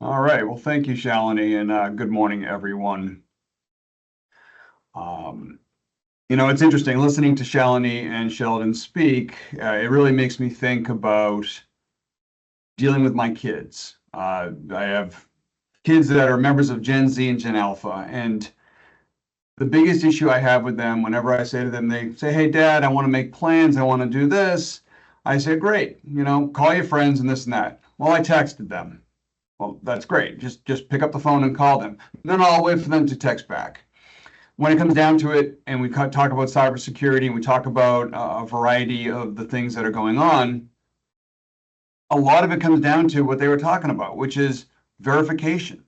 All right. Well, thank you, Shalini, and good morning, everyone. Um, it's interesting listening to Shalini and Sheldon speak. It really makes me think about dealing with my kids. I have kids that are members of Gen Z and Gen Alpha, and the biggest issue I have with them, whenever I say to them, they say, "Hey, Dad, I want to make plans. I want to do this." I say, "Great. Call your friends and this and that." Well, I texted them. Well, that's great. Just pick up the phone and call them. Then I'll wait for them to text back. When it comes down to it, and we talk about cybersecurity and we talk about a variety of the things that are going on, a lot of it comes down to what they were talking about, which is verification.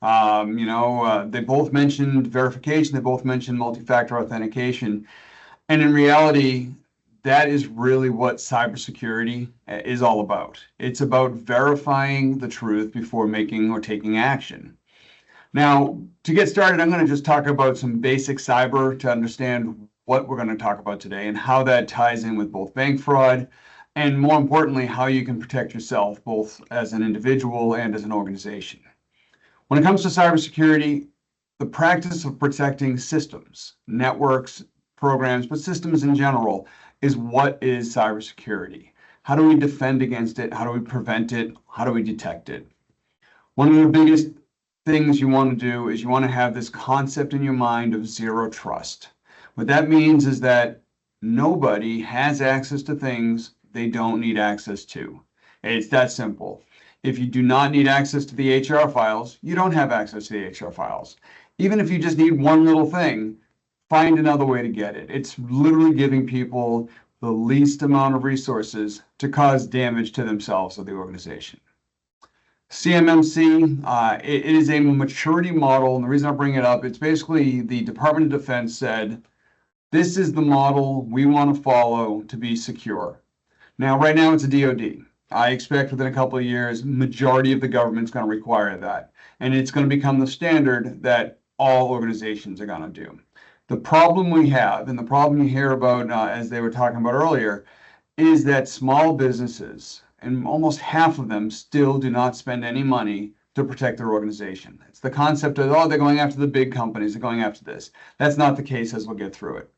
They both mentioned verification, they both mentioned multi-factor authentication. And in reality, that is really what cybersecurity is all about. It's about verifying the truth before making or taking action. Now, to get started, I'm going to just talk about some basic cyber to understand what we're going to talk about today and how that ties in with both bank fraud and, more importantly, how you can protect yourself both as an individual and as an organization. When it comes to cybersecurity, the practice of protecting systems, networks, programs, but systems in general is what is cybersecurity. How do we defend against it? How do we prevent it? How do we detect it? One of the biggest things you want to do is you want to have this concept in your mind of zero trust. What that means is that nobody has access to things they don't need access to. It's that simple. If you do not need access to the HR files, you don't have access to the HR files. Even if you just need one little thing, find another way to get it. It's literally giving people the least amount of resources to cause damage to themselves or the organization. CMMC, it is a maturity model, and the reason I bring it up, it's basically the Department of Defense said, this is the model we want to follow to be secure. Now, right now it's a DoD. I expect within a couple of years, majority of the government's going to require that, and it's going to become the standard that all organizations are going to do. The problem we have, and the problem you hear about, as they were talking about earlier, is that small businesses, and almost half of them still do not spend any money to protect their organization. It's the concept of, oh, they're going after the big companies, they're going after this. That's not the case, as we'll get through it.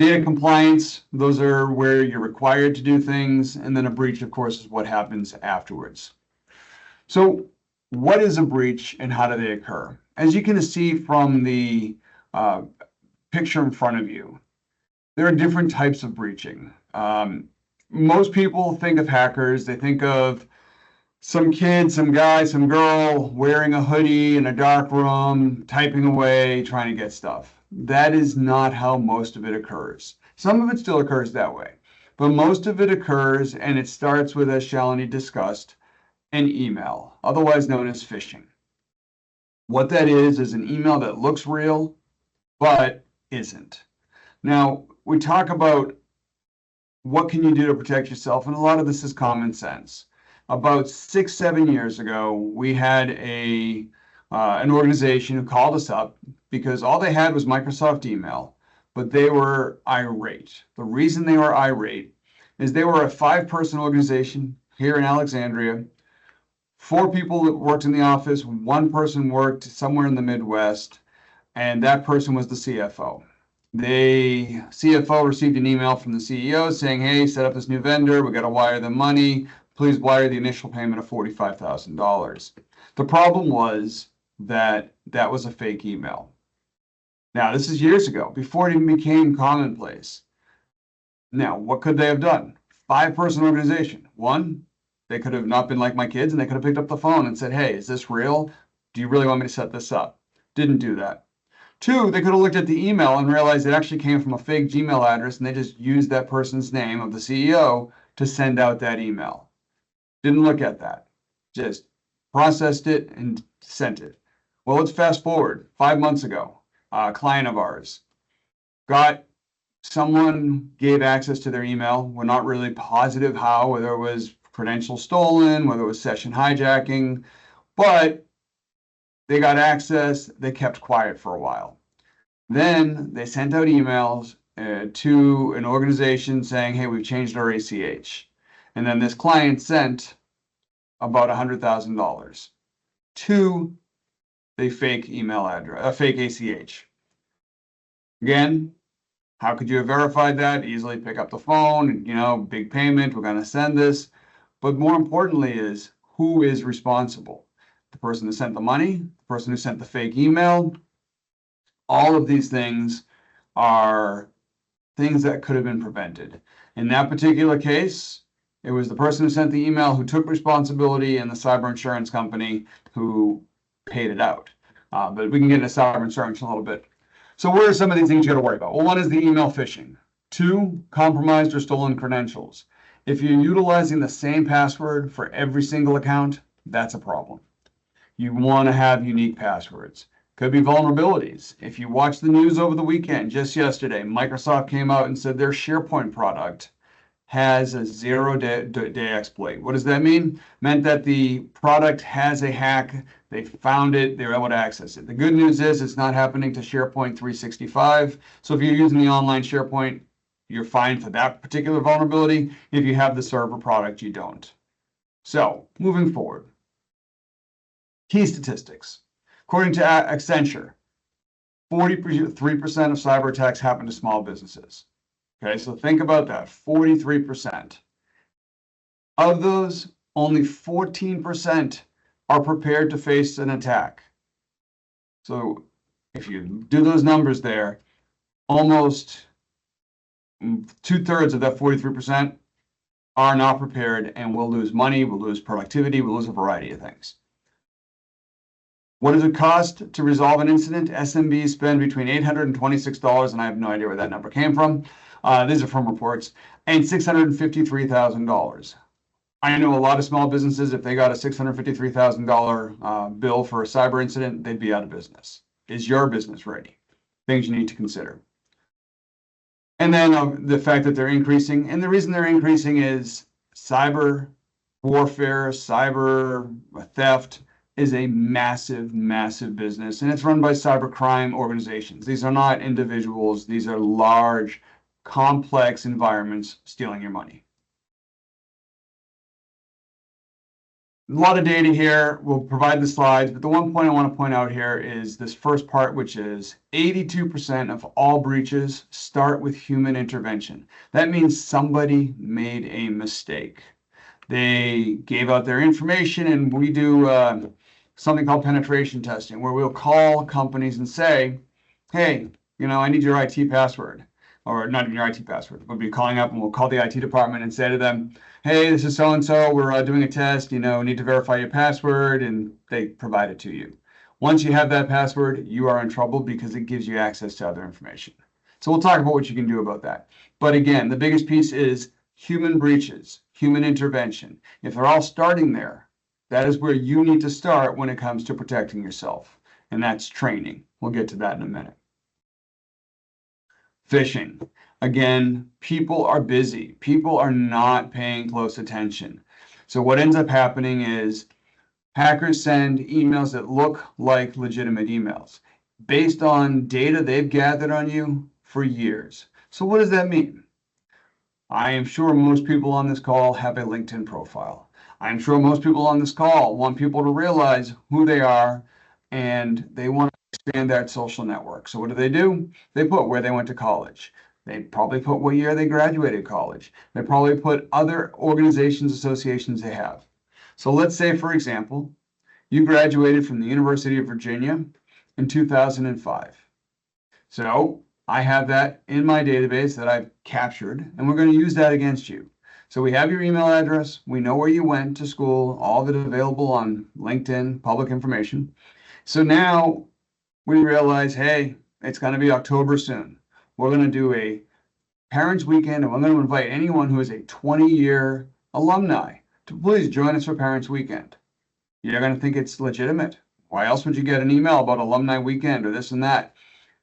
Data compliance, those are where you're required to do things, and then a breach, of course, is what happens afterwards. So what is a breach and how do they occur? As you can see from the picture in front of you, there are different types of breaching. Most people think of hackers, they think of some kid, some guy, some girl wearing a hoodie in a dark room, typing away, trying to get stuff. That is not how most of it occurs. Some of it still occurs that way, but most of it occurs, and it starts with, as Shalini discussed, an email, otherwise known as phishing. What that is an email that looks real, but isn't. Now, we talk about what can you do to protect yourself? And a lot of this is common sense. About 6-7 years ago, we had an organization who called us up because all they had was Microsoft email, but they were irate. The reason they were irate is they were a 5-person organization here in Alexandria. 4 people that worked in the office, 1 person worked somewhere in the Midwest, and that person was the CFO. The CFO received an email from the CEO saying, hey, set up this new vendor. We got to wire them money. Please wire the initial payment of $45,000. The problem was that that was a fake email. Now, this is years ago, before it even became commonplace. Now, what could they have done? 5-person organization. 1, they could have not been like my kids, and they could have picked up the phone and said, hey, is this real? Do you really want me to set this up? Didn't do that. 2, they could have looked at the email and realized it actually came from a fake Gmail address, and they just used that person's name of the CEO to send out that email. Didn't look at that. Just processed it and sent it. Well, let's fast forward. 5 months ago, a client of ours someone gave access to their email. We're not really positive how, whether it was credentials stolen, whether it was session hijacking, but they got access, they kept quiet for a while. Then they sent out emails to an organization saying, hey, we've changed our ACH. And then this client sent about $100,000. to the fake email address, a fake ACH. Again, how could you have verified that? Easily pick up the phone, big payment, we're going to send this. But more importantly is, who is responsible? The person who sent the money, the person who sent the fake email. All of these things are things that could have been prevented. In that particular case, it was the person who sent the email who took responsibility and the cyber insurance company who paid it out. But we can get into cyber insurance in a little bit. So what are some of these things you got to worry about? Well, one is the email phishing. 2, compromised or stolen credentials. If you're utilizing the same password for every single account, that's a problem. You want to have unique passwords. Could be vulnerabilities. If you watch the news over the weekend, just yesterday, Microsoft came out and said their SharePoint product has a 0-day exploit. What does that mean? Meant that the product has a hack. They found it. They're able to access it. The good news is it's not happening to SharePoint 365. So if you're using the online SharePoint, you're fine for that particular vulnerability. If you have the server product, you don't. So moving forward, key statistics. According to Accenture, 43% of cyber attacks happen to small businesses. Okay, so think about that, 43%. Of those, only 14% are prepared to face an attack. So if you do those numbers there, almost 2/3 of that 43% are not prepared and will lose money, will lose productivity, will lose a variety of things. What does it cost to resolve an incident? SMBs spend between $826, and I have no idea where that number came from. These are from reports, and $653,000. I know a lot of small businesses, if they got a $653,000 bill for a cyber incident, they'd be out of business. Is your business ready? Things you need to consider. And then the fact that they're increasing, and the reason they're increasing is cyber warfare, cyber theft is a massive, massive business, and it's run by cybercrime organizations. These are not individuals. These are large, complex environments stealing your money. A lot of data here. We'll provide the slides, but the one point I want to point out here is this first part, which is 82% of all breaches start with human intervention. That means somebody made a mistake. They gave out their information, and we do something called penetration testing, where we'll call companies and say, hey, I need your IT password. Or not even your IT password. We'll be calling up and we'll call the IT department and say to them, hey, this is so-and-so, we're doing a test, need to verify your password, and they provide it to you. Once you have that password, you are in trouble because it gives you access to other information. So we'll talk about what you can do about that. But again, the biggest piece is human breaches, human intervention. If they're all starting there, that is where you need to start when it comes to protecting yourself, and that's training. We'll get to that in a minute. Phishing. Again, people are busy. People are not paying close attention. So what ends up happening is hackers send emails that look like legitimate emails based on data they've gathered on you for years. So what does that mean? I am sure most people on this call have a LinkedIn profile. I'm sure most people on this call want people to realize who they are, and they want to expand that social network. So what do? They put where they went to college. They probably put what year they graduated college. They probably put other organizations, associations they have. So let's say, for example, you graduated from the University of Virginia in 2005. So I have that in my database that I've captured, and we're going to use that against you. So we have your email address. We know where you went to school, all of it available on LinkedIn, public information. So now we realize, hey, it's going to be October soon. We're going to do a Parents Weekend, and we're going to invite anyone who is a 20-year alumni to please join us for Parents Weekend. You're going to think it's legitimate. Why else would you get an email about Alumni Weekend or this and that?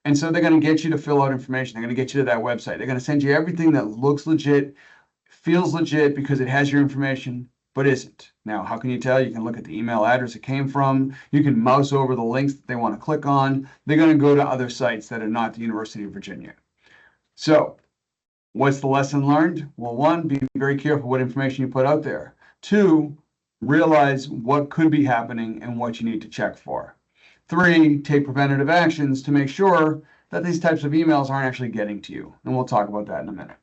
And so they're going to get you to fill out information. They're going to get you to that website. They're going to send you everything that looks legit, feels legit because it has your information, but isn't. Now, how can you tell? You can look at the email address it came from. You can mouse over the links that they want to click on. They're going to go to other sites that are not the University of Virginia. So what's the lesson learned? Well, one, be very careful what information you put out there. Two, Realize what could be happening and what you need to check for. 3, take preventative actions to make sure that these types of emails aren't actually getting to you. And we'll talk about that in a minute.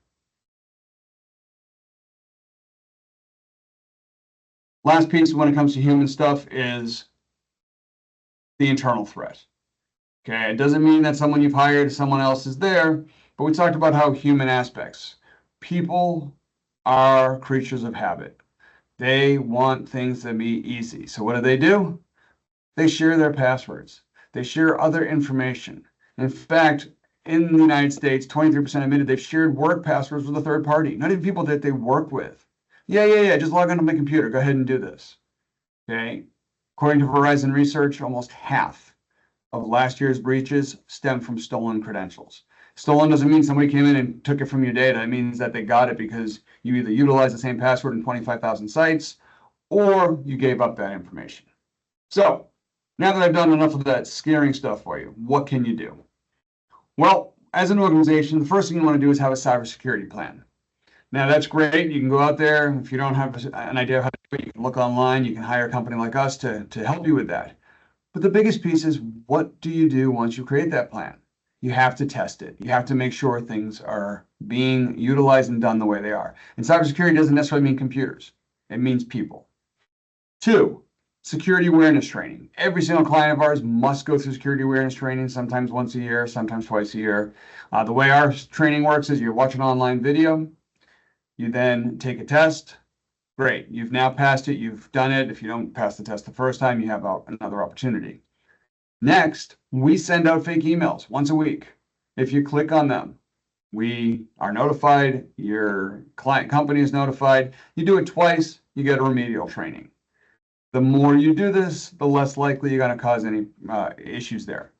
Last piece when it comes to human stuff is the internal threat. Okay, it doesn't mean that someone you've hired, someone else is there, but we talked about how human aspects. People are creatures of habit. They want things to be easy. So what do? They share their passwords. They share other information. In fact, in the United States, 23% admitted they've shared work passwords with a third party, not even people that they work with. Yeah, just log onto my computer. Go ahead and do this. Okay. According to Verizon research, almost half of last year's breaches stem from stolen credentials. Stolen doesn't mean somebody came in and took it from your data. It means that they got it because you either utilized the same password in 25,000 sites or you gave up that information. So now that I've done enough of that scaring stuff for you, what can you do? Well, as an organization, the first thing you want to do is have a cybersecurity plan. Now, that's great. You can go out there. If you don't have an idea of how to do it, you can look online. You can hire a company like us to help you with that. But the biggest piece is, what do you do once you create that plan? You have to test it. You have to make sure things are being utilized and done the way they are. And cybersecurity doesn't necessarily mean computers. It means people. 2, security awareness training. Every single client of ours must go through security awareness training, sometimes once a year, sometimes twice a year. The way our training works is you watch an online video, you then take a test. Great, you've now passed it, you've done it. If you don't pass the test the first time, you have another opportunity. Next, we send out fake emails once a week. If you click on them, we are notified, your client company is notified. You do it twice, you get a remedial training. The more you do this, the less likely you're going to cause any issues there.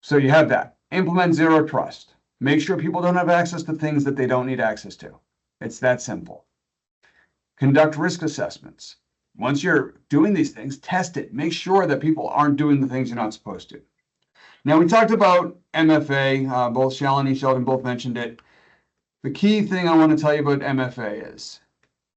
So you have that. Implement zero trust. Make sure people don't have access to things that they don't need access to. It's that simple. Conduct risk assessments. Once you're doing these things, test it. Make sure that people aren't doing the things you're not supposed to. Now, we talked about MFA. Both Shalini and Sheldon both mentioned it. The key thing I want to tell you about MFA is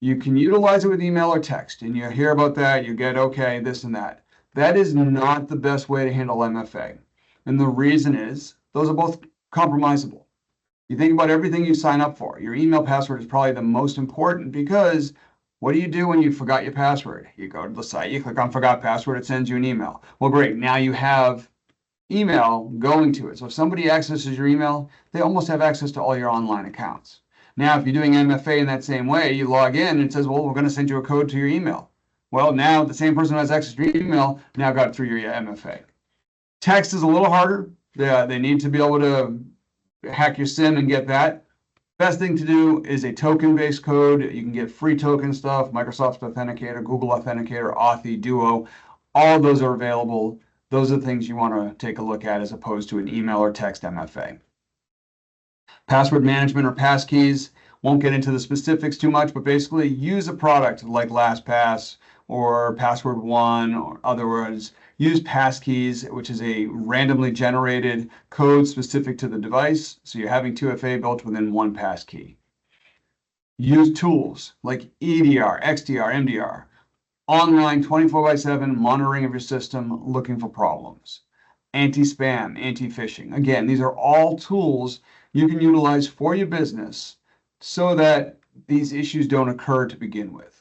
you can utilize it with email or text, and you hear about that, you get, okay, this and that. That is not the best way to handle MFA. And the reason is those are both compromisable. You think about everything you sign up for. Your email password is probably the most important, because what do you do when you forgot your password? You go to the site, you click on forgot password, it sends you an email. Well, great, now you have email going to it. So if somebody accesses your email, they almost have access to all your online accounts. Now, if you're doing MFA in that same way, you log in and it says, well, we're going to send you a code to your email. Well, now the same person who has access to your email now got it through your MFA. Text is a little harder. They need to be able to hack your SIM and get that. Best thing to do is a token-based code. You can get free token stuff, Microsoft Authenticator, Google Authenticator, Authy, Duo. All of those are available. Those are the things you want to take a look at as opposed to an email or text MFA. Password management or passkeys. Won't get into the specifics too much, but basically use a product like LastPass or Password One, or other words, use passkeys, which is a randomly generated code specific to the device. So you're having 2FA built within one passkey. Use tools like EDR, XDR, MDR, online 24/7 monitoring of your system, looking for problems. Anti-spam, anti-phishing. Again, these are all tools you can utilize for your business so that these issues don't occur to begin with.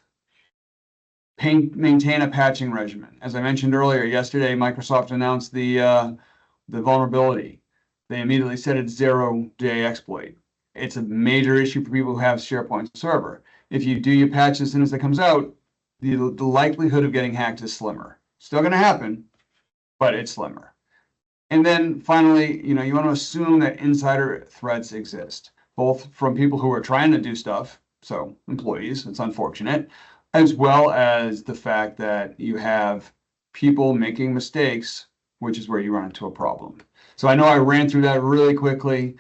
Maintain a patching regimen. As I mentioned earlier, yesterday, Microsoft announced the vulnerability. They immediately said it's 0-day exploit. It's a major issue for people who have SharePoint server. If you do your patch as soon as it comes out, the likelihood of getting hacked is slimmer. Still going to happen, but it's slimmer. And then finally, you want to assume that insider threats exist, both from people who are trying to do stuff, so employees, it's unfortunate, as well as the fact that you have people making mistakes, which is where you run into a problem. So I know I ran through that really quickly.